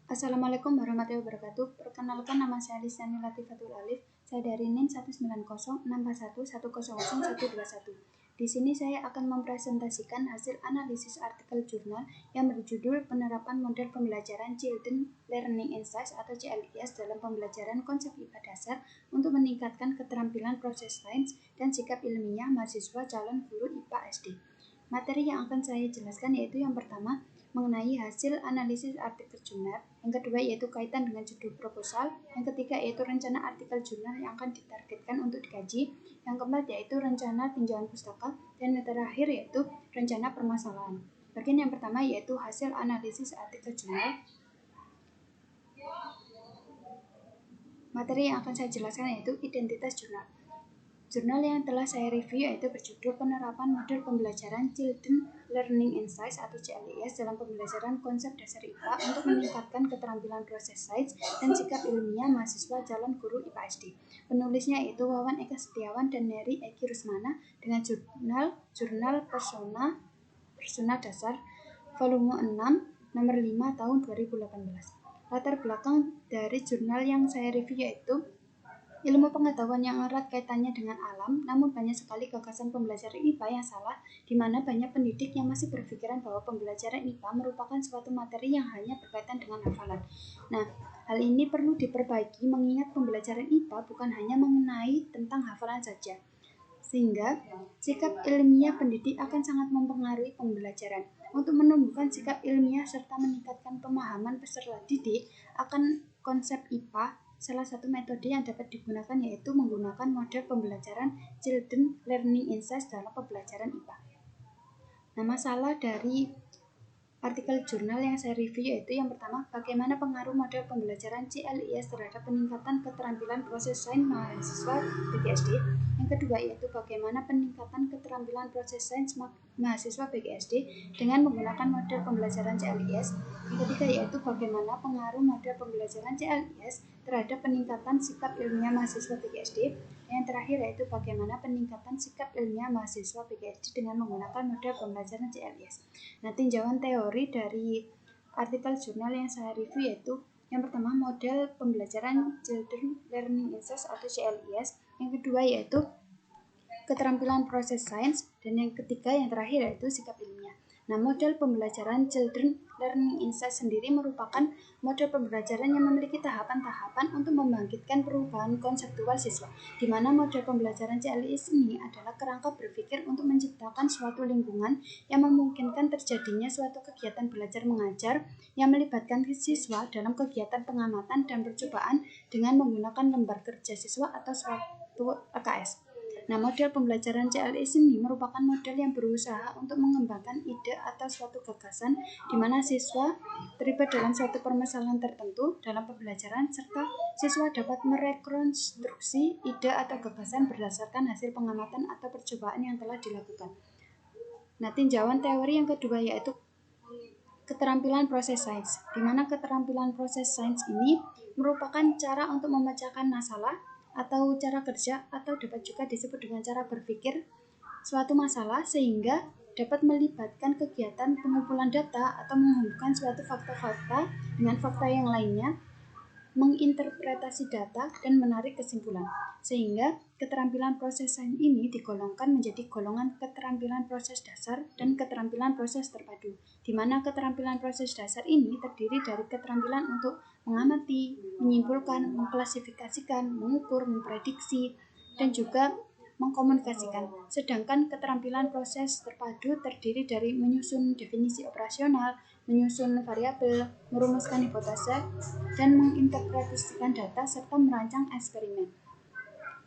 Assalamualaikum warahmatullahi wabarakatuh. Perkenalkan, nama saya Lisanul Latifatul Alif. Saya dari NIM 1906411000121. Di sini saya akan mempresentasikan hasil analisis artikel jurnal yang berjudul Penerapan Model Pembelajaran Children Learning Insights atau CLIS dalam pembelajaran konsep IPA dasar untuk meningkatkan keterampilan proses sains dan sikap ilmiah mahasiswa calon guru IPA SD. Materi yang akan saya jelaskan yaitu yang pertama, mengenai hasil analisis artikel jurnal, yang kedua yaitu kaitan dengan judul proposal, yang ketiga yaitu rencana artikel jurnal yang akan ditargetkan untuk dikaji, yang keempat yaitu rencana tinjauan pustaka, dan yang terakhir yaitu rencana permasalahan. Bagian yang pertama yaitu hasil analisis artikel jurnal. Materi yang akan saya jelaskan yaitu identitas jurnal. Jurnal yang telah saya review yaitu berjudul Penerapan Model Pembelajaran Children Learning Insights atau CLIS dalam pembelajaran konsep dasar IPA untuk meningkatkan keterampilan proses sains dan sikap ilmiah mahasiswa calon guru IPA SD. Penulisnya yaitu Wawan Eka Setiawan dan Neri Eki Rusmana dengan jurnal Persona Dasar volume 6 nomor 5 tahun 2018. Latar belakang dari jurnal yang saya review yaitu ilmu pengetahuan yang erat kaitannya dengan alam, namun banyak sekali gagasan pembelajaran IPA yang salah, di mana banyak pendidik yang masih berpikiran bahwa pembelajaran IPA merupakan suatu materi yang hanya berkaitan dengan hafalan. Nah, hal ini perlu diperbaiki mengingat pembelajaran IPA bukan hanya mengenai tentang hafalan saja, sehingga sikap ilmiah pendidik akan sangat mempengaruhi pembelajaran. Untuk menumbuhkan sikap ilmiah serta meningkatkan pemahaman peserta didik akan konsep IPA, salah satu metode yang dapat digunakan yaitu menggunakan model pembelajaran Children Learning Insights dalam pembelajaran IPA. Nah, masalah dari artikel jurnal yang saya review yaitu yang pertama, bagaimana pengaruh model pembelajaran CLIS terhadap peningkatan keterampilan proses sains mahasiswa BGSD. Yang kedua yaitu bagaimana peningkatan keterampilan proses sains mahasiswa BGSD dengan menggunakan model pembelajaran CLIS. Yang ketiga yaitu bagaimana pengaruh model pembelajaran CLIS terhadap peningkatan sikap ilmiah mahasiswa BGSD. Yang terakhir yaitu bagaimana peningkatan sikap ilmiah mahasiswa BGSD dengan menggunakan model pembelajaran CLIS. Nah, tinjauan teori dari artikel jurnal yang saya review yaitu yang pertama model pembelajaran Children Learning Insights atau CLIS, yang kedua yaitu keterampilan proses sains, dan yang ketiga yang terakhir yaitu sikap ilmiah. Nah, model pembelajaran Children Learning Insights sendiri merupakan model pembelajaran yang memiliki tahapan-tahapan untuk membangkitkan perubahan konseptual siswa, di mana model pembelajaran CLIS ini adalah kerangka berpikir untuk menciptakan suatu lingkungan yang memungkinkan terjadinya suatu kegiatan belajar mengajar yang melibatkan siswa dalam kegiatan pengamatan dan percobaan dengan menggunakan lembar kerja siswa atau suatu LKS. Nah, model pembelajaran CLIS ini merupakan model yang berusaha untuk mengembangkan ide atau suatu gagasan di mana siswa terlibat dalam suatu permasalahan tertentu dalam pembelajaran serta siswa dapat merekonstruksi ide atau gagasan berdasarkan hasil pengamatan atau percobaan yang telah dilakukan. Nah, tinjauan teori yang kedua yaitu keterampilan proses sains, di mana keterampilan proses sains ini merupakan cara untuk memecahkan masalah atau cara kerja atau dapat juga disebut dengan cara berpikir suatu masalah sehingga dapat melibatkan kegiatan pengumpulan data atau menghubungkan suatu fakta-fakta dengan fakta yang lainnya, menginterpretasi data dan menarik kesimpulan. Sehingga keterampilan proses sains ini digolongkan menjadi golongan keterampilan proses dasar dan keterampilan proses terpadu, di mana keterampilan proses dasar ini terdiri dari keterampilan untuk mengamati, menyimpulkan, mengklasifikasikan, mengukur, memprediksi, dan juga mengkomunikasikan. Sedangkan keterampilan proses terpadu terdiri dari menyusun definisi operasional, menyusun variabel, merumuskan hipotesa, dan menginterpretasikan data serta merancang eksperimen.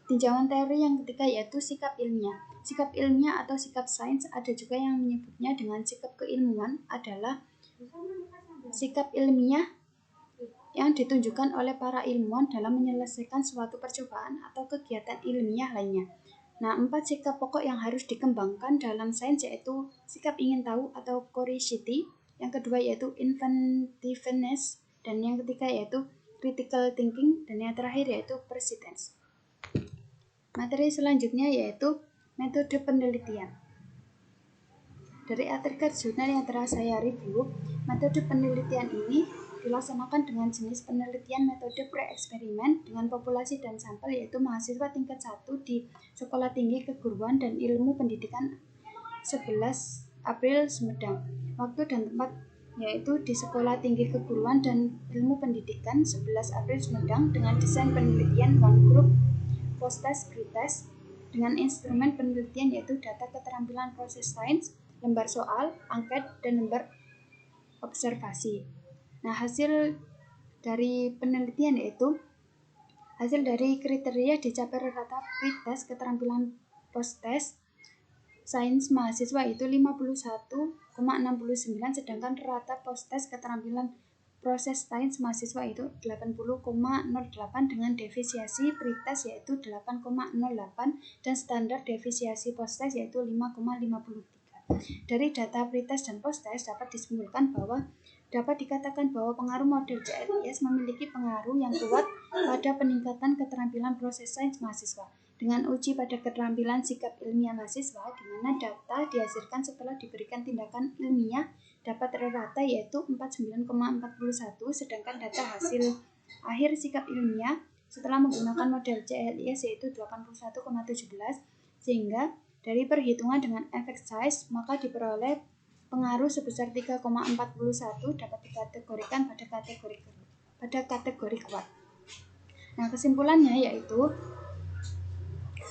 Tinjauan teori yang ketiga yaitu sikap ilmiah. Sikap ilmiah atau sikap sains, ada juga yang menyebutnya dengan sikap keilmuan, adalah sikap ilmiah yang ditunjukkan oleh para ilmuwan dalam menyelesaikan suatu percobaan atau kegiatan ilmiah lainnya. Nah, 4 sikap pokok yang harus dikembangkan dalam sains yaitu sikap ingin tahu atau curiosity, yang kedua yaitu inventiveness, dan yang ketiga yaitu critical thinking, dan yang terakhir yaitu persistence. Materi selanjutnya yaitu metode penelitian. Dari artikel jurnal yang telah saya review, metode penelitian ini dilaksanakan dengan jenis penelitian metode pre-eksperimen dengan populasi dan sampel yaitu mahasiswa tingkat 1 di Sekolah Tinggi Keguruan dan Ilmu Pendidikan 11 April Sumedang. Waktu dan tempat yaitu di Sekolah Tinggi Keguruan dan Ilmu Pendidikan 11 April Sumedang dengan desain penelitian one group post-test pretest dengan instrumen penelitian yaitu data keterampilan proses sains, lembar soal, angket, dan lembar observasi. Nah, hasil dari penelitian yaitu hasil dari kriteria dicapai rata pretest keterampilan post-test sains mahasiswa itu 51,69 sedangkan rata post-test keterampilan proses sains mahasiswa itu 80,08 dengan defisiasi pretest yaitu 8,08 dan standar defisiasi post-test yaitu 5,53. Dari data pretest dan post-test dapat disimpulkan bahwa dapat dikatakan bahwa pengaruh model CLIS memiliki pengaruh yang kuat pada peningkatan keterampilan proses sains mahasiswa. Dengan uji pada keterampilan sikap ilmiah mahasiswa, di mana data dihasilkan setelah diberikan tindakan ilmiah dapat rata yaitu 49,41, sedangkan data hasil akhir sikap ilmiah setelah menggunakan model CLIS yaitu 81,17, sehingga dari perhitungan dengan effect size maka diperoleh pengaruh sebesar 3,41 dapat dikategorikan pada kategori kuat. Nah, kesimpulannya yaitu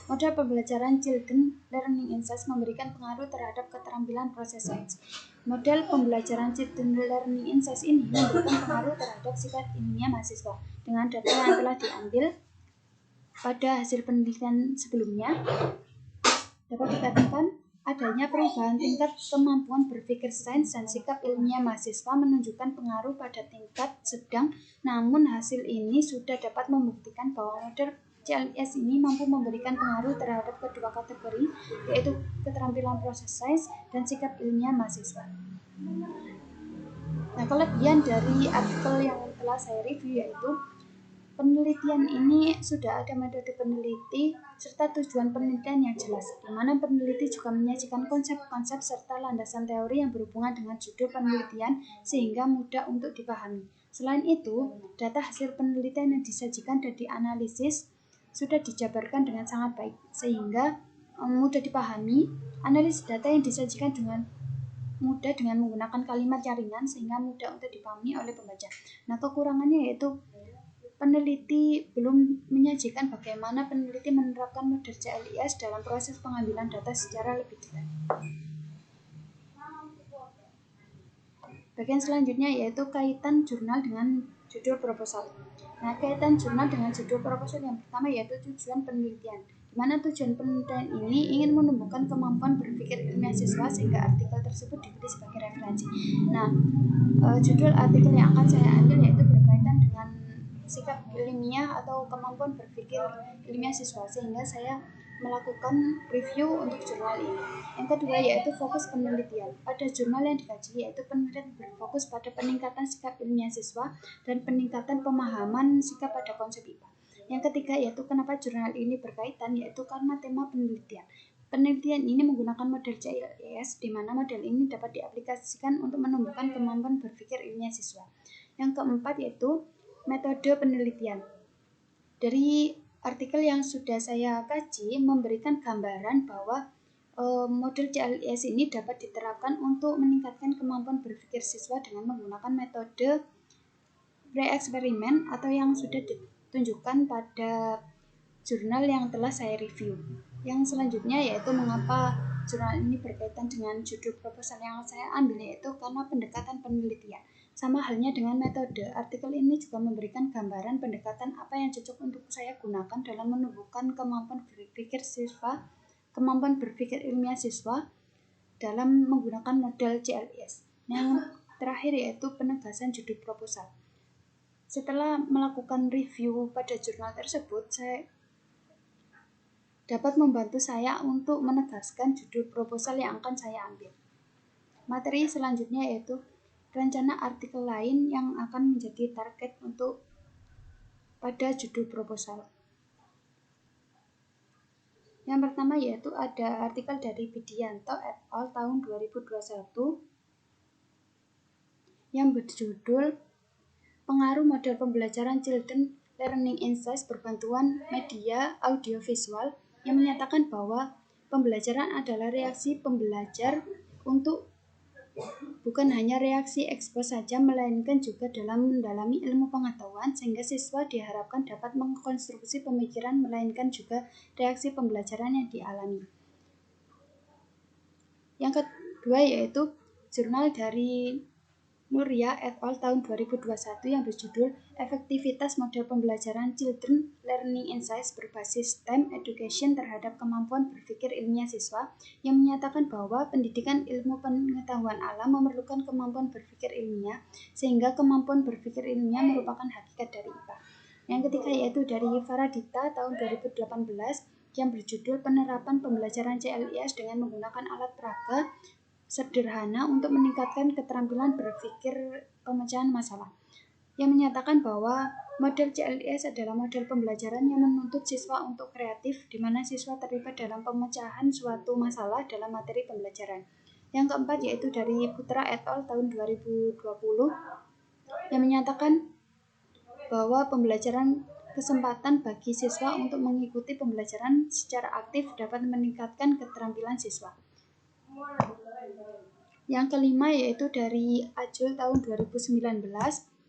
model pembelajaran Children Learning Insights memberikan pengaruh terhadap keterampilan proses sains. Model pembelajaran Children Learning Insights ini memberikan pengaruh terhadap sikap ilmiah mahasiswa. Dengan data yang telah diambil pada hasil penelitian sebelumnya, dapat dikatakan adanya perubahan tingkat kemampuan berpikir sains dan sikap ilmiah mahasiswa menunjukkan pengaruh pada tingkat sedang, namun hasil ini sudah dapat membuktikan bahwa model CLIS ini mampu memberikan pengaruh terhadap kedua kategori, yaitu keterampilan proses sains dan sikap ilmiah mahasiswa. Nah, kelebihan dari artikel yang telah saya review yaitu penelitian ini sudah ada metode peneliti serta tujuan penelitian yang jelas, di mana peneliti juga menyajikan konsep-konsep serta landasan teori yang berhubungan dengan judul penelitian sehingga mudah untuk dipahami. Selain itu, data hasil penelitian yang disajikan dan dianalisis sudah dijabarkan dengan sangat baik sehingga mudah dipahami. Analisis data yang disajikan dengan mudah dengan menggunakan kalimat yang ringan sehingga mudah untuk dipahami oleh pembaca. Nah, kekurangannya yaitu peneliti belum menyajikan bagaimana peneliti menerapkan model CLIS dalam proses pengambilan data secara lebih detail. Bagian selanjutnya yaitu kaitan jurnal dengan judul proposal. Nah, kaitan jurnal dengan judul proposal yang pertama yaitu tujuan penelitian, di mana tujuan penelitian ini ingin menumbuhkan kemampuan berpikir ilmiah siswa sehingga artikel tersebut dipilih sebagai referensi. Nah, judul artikel yang akan saya ambil yaitu berkaitan dengan sikap ilmiah atau kemampuan berpikir ilmiah siswa, sehingga saya melakukan review untuk jurnal ini. Yang kedua yaitu fokus penelitian. Pada jurnal yang dikaji yaitu penelitian berfokus pada peningkatan sikap ilmiah siswa dan peningkatan pemahaman sikap pada konsep IPA. Yang ketiga yaitu kenapa jurnal ini berkaitan, yaitu karena tema penelitian. Penelitian ini menggunakan model CLIS, di mana model ini dapat diaplikasikan untuk menumbuhkan kemampuan berpikir ilmiah siswa. Yang keempat yaitu metode penelitian. Dari artikel yang sudah saya kaji memberikan gambaran bahwa model CLIS ini dapat diterapkan untuk meningkatkan kemampuan berpikir siswa dengan menggunakan metode pre-eksperimen atau yang sudah ditunjukkan pada jurnal yang telah saya review. Yang selanjutnya yaitu mengapa jurnal ini berkaitan dengan judul proposal yang saya ambil, yaitu karena pendekatan penelitian. Sama halnya dengan metode, artikel ini juga memberikan gambaran pendekatan apa yang cocok untuk saya gunakan dalam menumbuhkan kemampuan berpikir siswa, kemampuan berpikir ilmiah siswa dalam menggunakan model CLIS. Yang terakhir yaitu penegasan judul proposal. Setelah melakukan review pada jurnal tersebut, saya dapat membantu saya untuk menegaskan judul proposal yang akan saya ambil. Materi selanjutnya yaitu rencana artikel lain yang akan menjadi target untuk pada judul proposal. Yang pertama yaitu ada artikel dari Bidianto et al. Tahun 2021 yang berjudul pengaruh model pembelajaran Children Learning Insights berbantuan media audiovisual yang menyatakan bahwa pembelajaran adalah reaksi pembelajar untuk bukan hanya reaksi ekspos saja, melainkan juga dalam mendalami ilmu pengetahuan, sehingga siswa diharapkan dapat mengkonstruksi pemikiran, melainkan juga reaksi pembelajaran yang dialami. Yang kedua yaitu jurnal dari Nuria et al. Tahun 2021 yang berjudul Efektivitas Model Pembelajaran Children Learning Insights berbasis STEM Education terhadap kemampuan berpikir ilmiah siswa, yang menyatakan bahwa pendidikan ilmu pengetahuan alam memerlukan kemampuan berpikir ilmiah, sehingga kemampuan berpikir ilmiah merupakan hakikat dari IPA. Yang ketiga yaitu dari Faradita tahun 2018 yang berjudul Penerapan Pembelajaran CLIS dengan menggunakan alat peraga sederhana untuk meningkatkan keterampilan berpikir pemecahan masalah, yang menyatakan bahwa model CLIS adalah model pembelajaran yang menuntut siswa untuk kreatif, di mana siswa terlibat dalam pemecahan suatu masalah dalam materi pembelajaran. Yang keempat yaitu dari Putra et al. Tahun 2020 yang menyatakan bahwa pembelajaran kesempatan bagi siswa untuk mengikuti pembelajaran secara aktif dapat meningkatkan keterampilan siswa. Yang kelima yaitu dari Ajul tahun 2019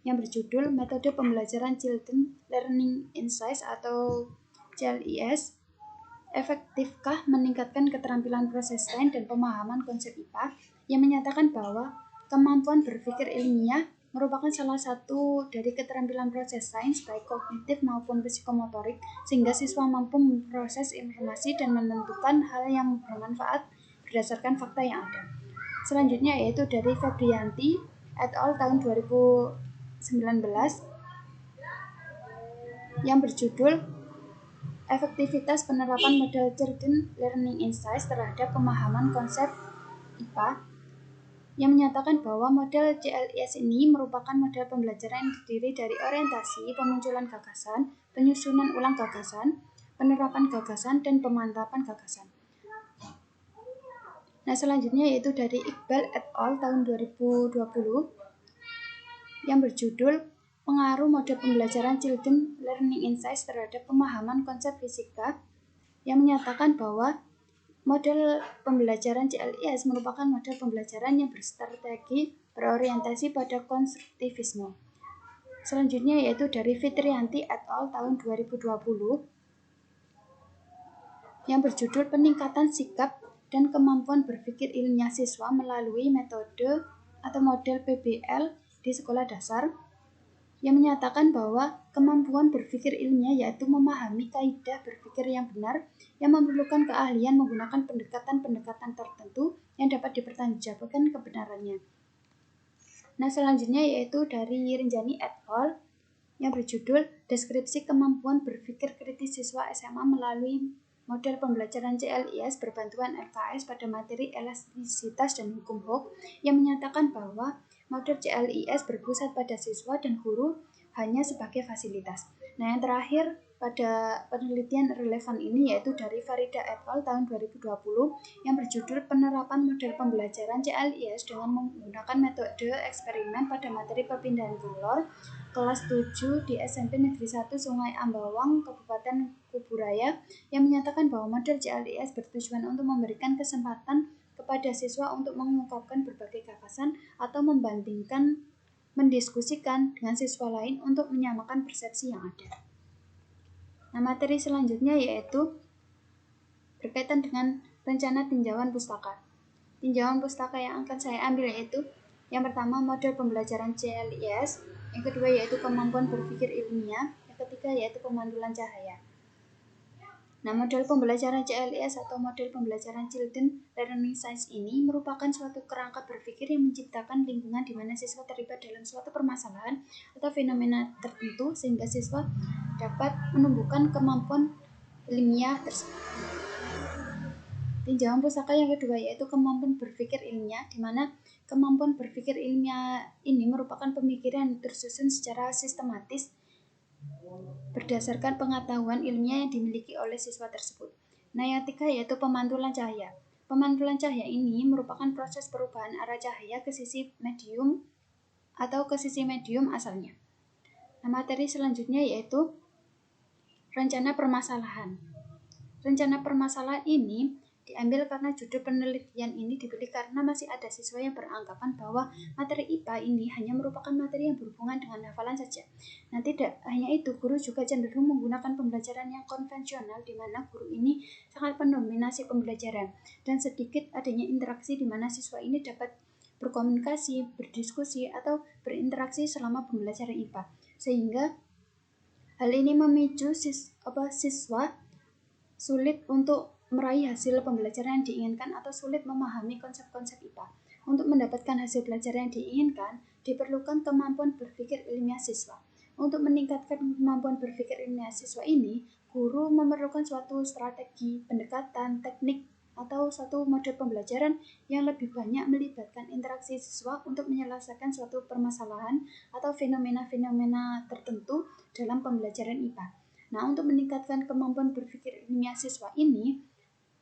yang berjudul Metode Pembelajaran Children Learning Insights atau CLIS, efektifkah meningkatkan keterampilan proses sains dan pemahaman konsep IPA, yang menyatakan bahwa kemampuan berpikir ilmiah merupakan salah satu dari keterampilan proses sains baik kognitif maupun psikomotorik, sehingga siswa mampu memproses informasi dan menentukan hal yang bermanfaat berdasarkan fakta yang ada. Selanjutnya yaitu dari Febrianti et al. Tahun 2019 yang berjudul Efektivitas Penerapan Model Children Learning Insights terhadap Pemahaman Konsep IPA, yang menyatakan bahwa model CLIS ini merupakan model pembelajaran yang terdiri dari orientasi, pemunculan gagasan, penyusunan ulang gagasan, penerapan gagasan, dan pemantapan gagasan. Nah, selanjutnya yaitu dari Iqbal et al. Tahun 2020 yang berjudul Pengaruh Model Pembelajaran Children Learning Insights terhadap Pemahaman Konsep Fisika, yang menyatakan bahwa model pembelajaran CLIS merupakan model pembelajaran yang berstrategi berorientasi pada konstruktivisme. Selanjutnya yaitu dari Fitrianti et al. Tahun 2020 yang berjudul Peningkatan Sikap dan Kemampuan Berpikir Ilmiah Siswa melalui Metode atau Model PBL di Sekolah Dasar, yang menyatakan bahwa kemampuan berpikir ilmiah yaitu memahami kaidah berpikir yang benar, yang memerlukan keahlian menggunakan pendekatan-pendekatan tertentu yang dapat dipertanggungjawabkan kebenarannya. Nah, selanjutnya yaitu dari Rinjani et al. Yang berjudul Deskripsi Kemampuan Berpikir Kritis Siswa SMA melalui Model Pembelajaran CLIS berbantuan LKS pada materi elastisitas dan hukum Hooke, yang menyatakan bahwa model CLIS berpusat pada siswa dan guru hanya sebagai fasilitas. Nah, yang terakhir pada penelitian relevan ini yaitu dari Farida et al. Tahun 2020 yang berjudul Penerapan Model Pembelajaran CLIS dengan menggunakan metode eksperimen pada materi perpindahan kalor kelas 7 di SMP Negeri 1 Sungai Ambawang, Kabupaten Kuburaya, yang menyatakan bahwa model CLIS bertujuan untuk memberikan kesempatan kepada siswa untuk mengungkapkan berbagai gagasan atau mendiskusikan dengan siswa lain untuk menyamakan persepsi yang ada. Nah, materi selanjutnya yaitu berkaitan dengan rencana tinjauan pustaka. Tinjauan pustaka yang akan saya ambil yaitu yang pertama model pembelajaran CLIS, yang kedua yaitu kemampuan berpikir ilmiah, yang ketiga yaitu pemantulan cahaya. Nah, model pembelajaran CLIS atau model pembelajaran Children Learning Science ini merupakan suatu kerangka berpikir yang menciptakan lingkungan di mana siswa terlibat dalam suatu permasalahan atau fenomena tertentu, sehingga siswa dapat menumbuhkan kemampuan ilmiah tersebut. Tinjauan pustaka yang kedua yaitu kemampuan berpikir ilmiah, di mana kemampuan berpikir ilmiah ini merupakan pemikiran yang tersusun secara sistematis berdasarkan pengetahuan ilmiah yang dimiliki oleh siswa tersebut. Nah, yang ketiga yaitu pemantulan cahaya. Pemantulan cahaya ini merupakan proses perubahan arah cahaya ke sisi medium atau ke sisi medium asalnya. Nah, materi selanjutnya yaitu rencana permasalahan. Rencana permasalahan ini diambil karena judul penelitian ini dipilih karena masih ada siswa yang beranggapan bahwa materi IPA ini hanya merupakan materi yang berhubungan dengan hafalan saja. Nah, tidak hanya itu, guru juga cenderung menggunakan pembelajaran yang konvensional di mana guru ini sangat mendominasi pembelajaran dan sedikit adanya interaksi di mana siswa ini dapat berkomunikasi, berdiskusi, atau berinteraksi selama pembelajaran IPA. Sehingga hal ini memicu siswa sulit untuk meraih hasil pembelajaran yang diinginkan atau sulit memahami konsep-konsep IPA. Untuk mendapatkan hasil pelajaran yang diinginkan, diperlukan kemampuan berpikir ilmiah siswa. Untuk meningkatkan kemampuan berpikir ilmiah siswa ini, guru memerlukan suatu strategi, pendekatan, teknik, atau suatu model pembelajaran yang lebih banyak melibatkan interaksi siswa untuk menyelesaikan suatu permasalahan atau fenomena-fenomena tertentu dalam pembelajaran IPA. Nah, untuk meningkatkan kemampuan berpikir ilmiah siswa ini,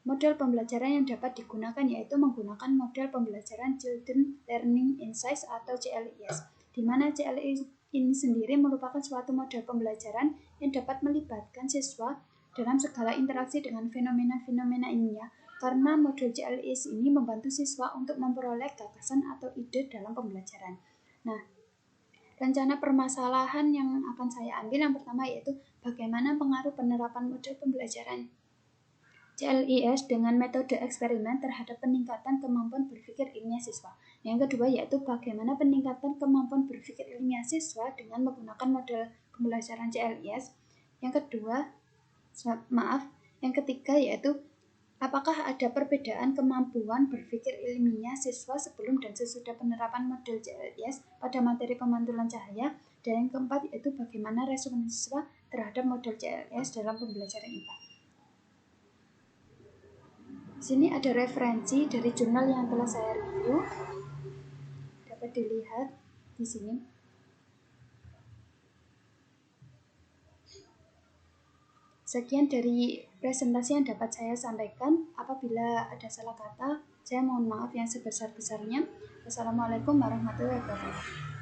model pembelajaran yang dapat digunakan yaitu menggunakan model pembelajaran Children Learning Insights atau CLIS, di mana CLIS ini sendiri merupakan suatu model pembelajaran yang dapat melibatkan siswa dalam segala interaksi dengan fenomena-fenomena ilmiah, karena model CLIS ini membantu siswa untuk memperoleh gagasan atau ide dalam pembelajaran. Nah, rencana permasalahan yang akan saya ambil yang pertama yaitu bagaimana pengaruh penerapan model pembelajaran CLIS dengan metode eksperimen terhadap peningkatan kemampuan berpikir ilmiah siswa. Yang kedua yaitu bagaimana peningkatan kemampuan berpikir ilmiah siswa dengan menggunakan model pembelajaran CLIS. Yang ketiga yaitu apakah ada perbedaan kemampuan berpikir ilmiah siswa sebelum dan sesudah penerapan model CLIS pada materi pemantulan cahaya. Dan yang keempat yaitu bagaimana respon siswa terhadap model CLIS dalam pembelajaran IPA. Di sini ada referensi dari jurnal yang telah saya review. Dapat dilihat di sini. Sekian dari presentasi yang dapat saya sampaikan. Apabila ada salah kata, saya mohon maaf yang sebesar-besarnya. Wassalamualaikum warahmatullahi wabarakatuh.